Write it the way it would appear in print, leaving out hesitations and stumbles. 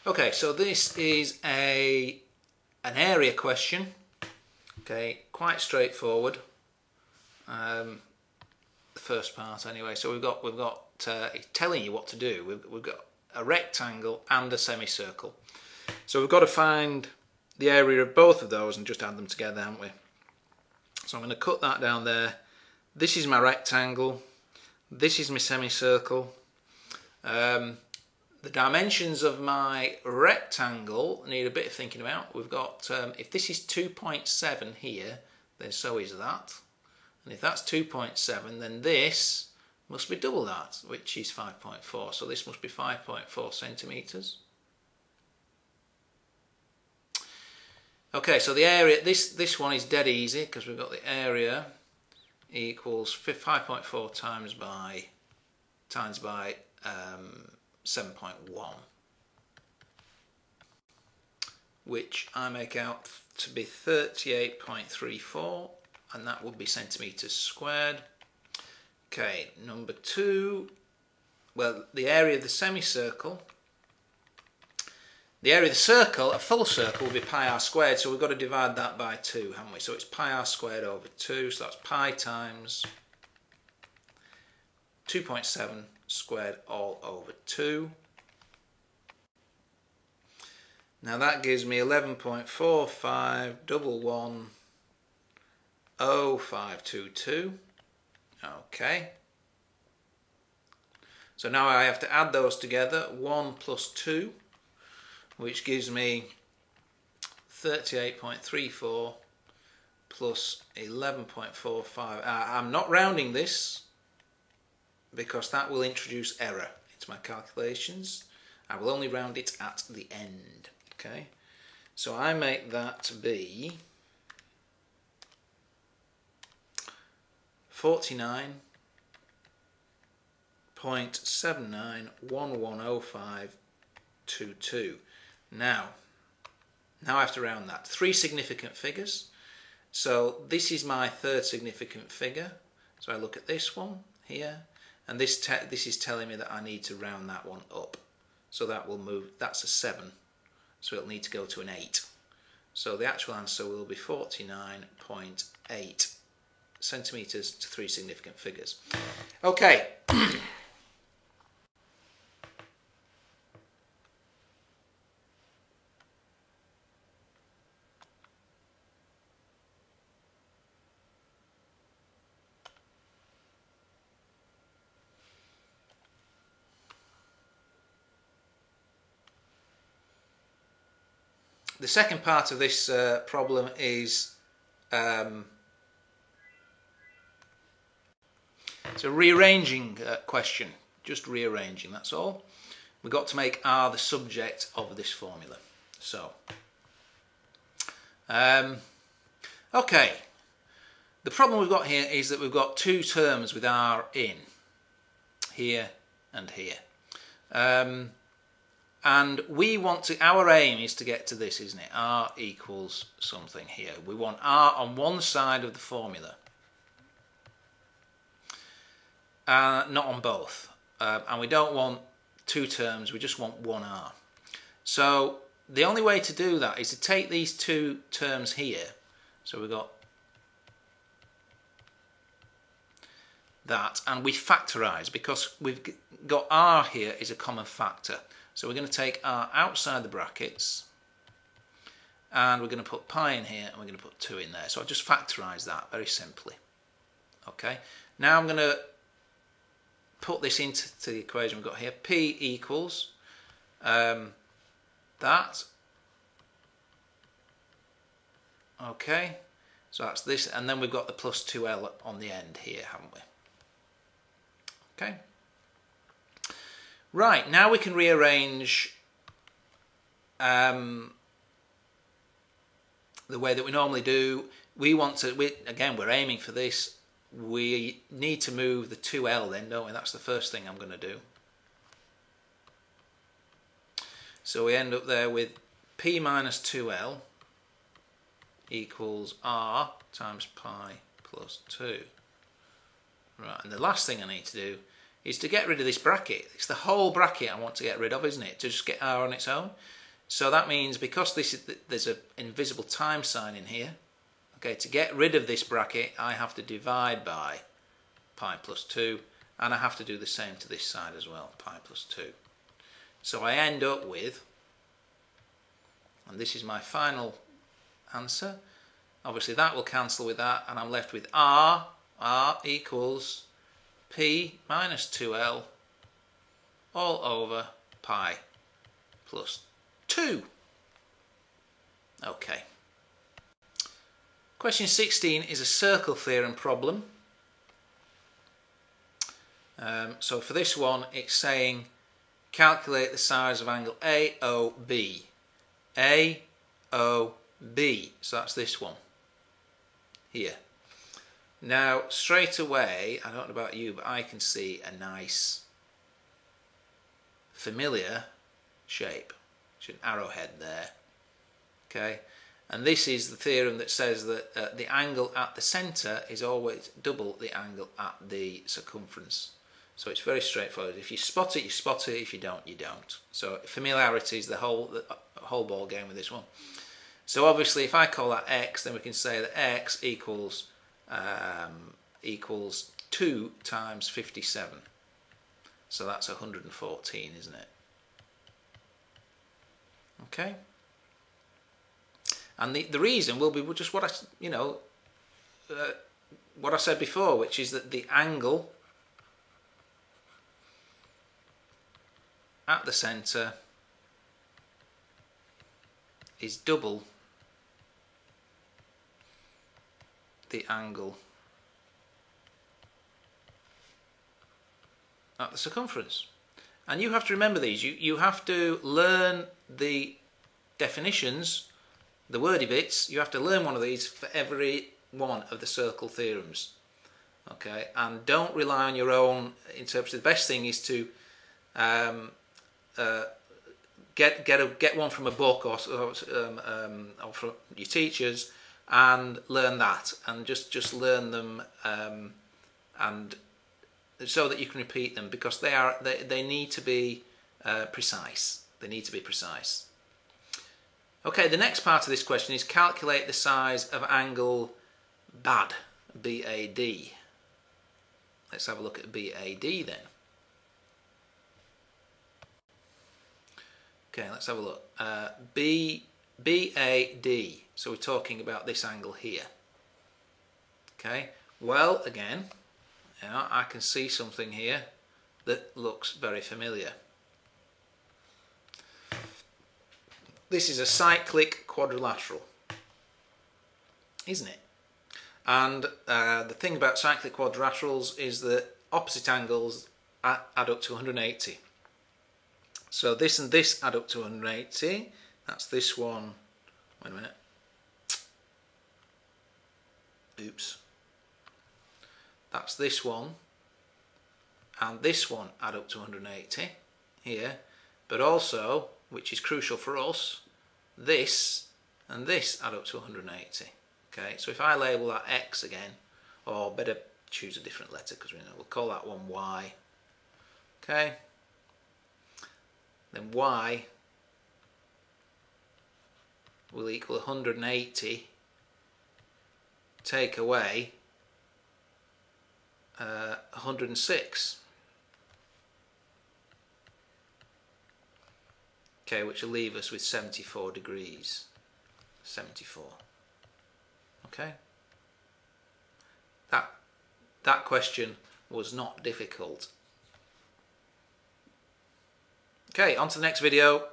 Okay, so this is an area question. Okay, quite straightforward. The first part anyway. So we've got it's telling you what to do. We've got a rectangle and a semicircle. So we've got to find the area of both of those and just add them together, haven't we? So I'm going to cut that down there. This is my rectangle. This is my semicircle. The dimensions of my rectangle need a bit of thinking about. We've got, if this is 2.7 here, then so is that. And if that's 2.7, then this must be double that, which is 5.4. So this must be 5.4 centimetres. Okay, so the area, this one is dead easy because we've got the area equals 5.4 times by 7.1, which I make out to be 38.34, and that would be centimetres squared. Okay, number 2, well, the area of the semicircle, the area of the circle, a full circle, will be pi r squared, so we've got to divide that by 2, haven't we? So it's pi r squared over 2, so that's pi times 2.7 squared all over 2. Now that gives me 11.45110522. Okay. So now I have to add those together, 1 plus 2, which gives me 38.34 plus 11.45. I'm not rounding this because that will introduce error into my calculations. I will only round it at the end. Okay, so I make that to be 49.79110522. Now I have to round that. 3 significant figures. So this is my third significant figure. So I look at this one here, and this is telling me that I need to round that one up. So that will move, that's a 7. So it'll need to go to an 8. So the actual answer will be 49.8 centimetres to 3 significant figures. Okay. The second part of this problem is it's a rearranging question, just rearranging, that's all. We've got to make R the subject of this formula. So, okay, the problem we've got here is that we've got 2 terms with R in, here and here. And we want to, our aim is to get to this, isn't it? R equals something here. We want R on one side of the formula, not on both. And we don't want 2 terms, we just want one R. So the only way to do that is to take these 2 terms here. So we've got that, and we factorise because we've got R here is a common factor. So we're going to take R outside the brackets, and we're going to put pi in here, and we're going to put 2 in there. So I'll just factorise that very simply. Okay. Now I'm going to put this into the equation we've got here. P equals that. Okay. So that's this, and then we've got the plus 2L on the end here, haven't we? Okay. Right, now we can rearrange the way that we normally do. We want to, again, we're aiming for this. We need to move the 2L then, don't we? That's the first thing I'm going to do. So we end up there with P minus 2L equals R times pi plus 2. Right, and the last thing I need to do is to get rid of this bracket. It's the whole bracket I want to get rid of, isn't it? To just get r on its own. So that means because there's an invisible time sign in here, okay, to get rid of this bracket I have to divide by pi plus 2, and I have to do the same to this side as well, pi plus 2. So I end up with, and this is my final answer, obviously that will cancel with that, and I'm left with r equals p minus 2l all over pi plus 2. Okay. Question 16 is a circle theorem problem. So for this one it's saying calculate the size of angle AOB. AOB. So that's this one here. Now straight away, I don't know about you, but I can see a nice familiar shape. There's an arrowhead there. Okay, and this is the theorem that says that the angle at the centre is always double the angle at the circumference. So it's very straightforward. If you spot it, you spot it. If you don't, you don't. So familiarity is the whole ball game with this one. So obviously, if I call that x, then we can say that x equals 2 times 57. So that's 114, isn't it? Okay. And the reason will be just what I said before, which is that the angle at the centre is double the angle at the circumference. And you have to remember these. You have to learn the definitions, the wordy bits. You have to learn one of these for every one of the circle theorems. Okay, and don't rely on your own interpretation. The best thing is to get one from a book or from your teachers and learn that, and just learn them, and so that you can repeat them, because they need to be precise. They need to be precise. Okay, the next part of this question is calculate the size of angle BAD, B-A-D. Let's have a look at BAD then. Okay, let's have a look. BAD, so we're talking about this angle here. Okay, well, again, I can see something here that looks very familiar. This is a cyclic quadrilateral, isn't it? And the thing about cyclic quadrilaterals is that opposite angles add up to 180. So this and this add up to 180. That's this one. Wait a minute. Oops. That's this one. And this one add up to 180 here. But also, which is crucial for us, this and this add up to 180. Okay, so if I label that X again, or better choose a different letter because we'll call that one Y. Okay, then Y will equal 180 take away 106. Okay, which will leave us with 74 degrees. 74. Okay. That question was not difficult. Okay, on to the next video.